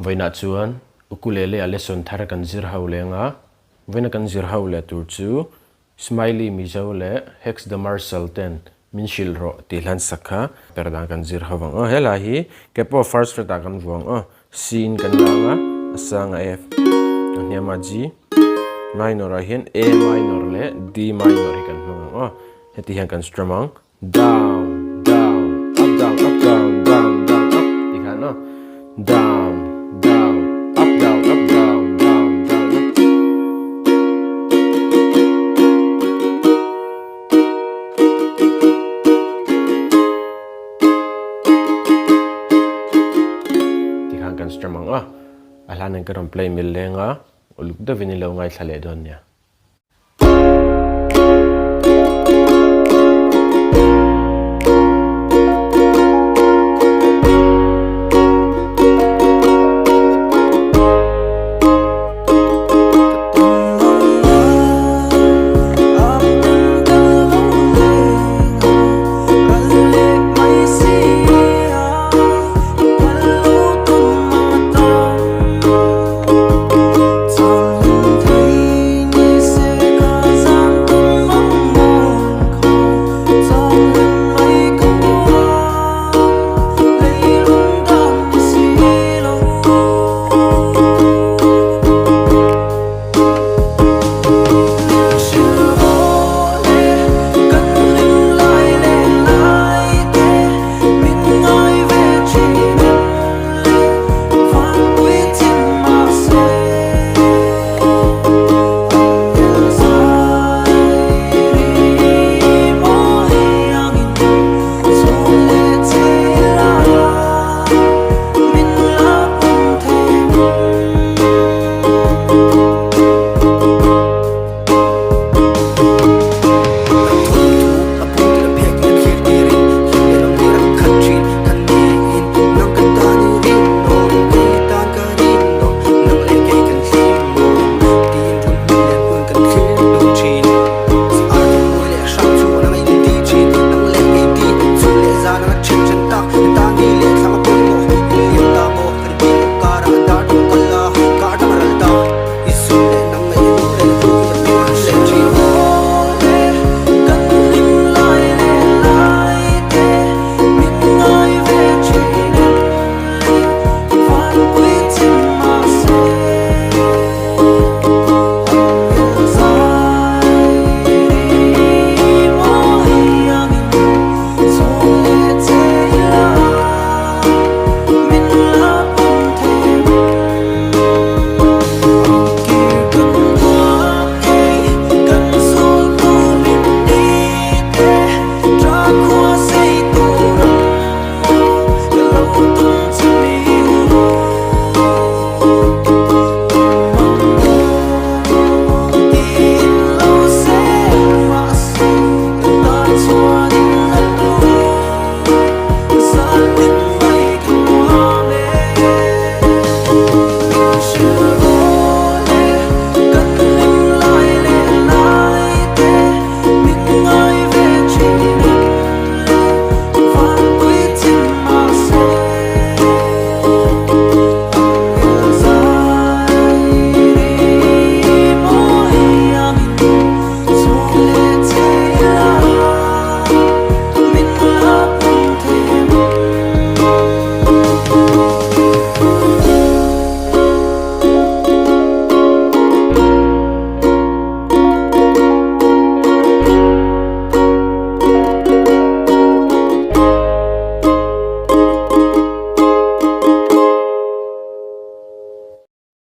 Voina chuan ukulele lesson thar kan zir ho lenga voina kan zir ho le tur chu Smiley mi zo le Hex dA Marshall ten min hrilh ti hlan sakha Perhdan kan zir ho wang hela hi kepo first fret a kan vuang sin kan langa asanga F ahniama G minor a hian A minor le D minor hi kan hmang heti hian kan strumang down down up down up down down down up ti khan down down up down up down down down up ti khan kan strumang alhanan karon play mil lenga uluk da vinilo ngai thale don nia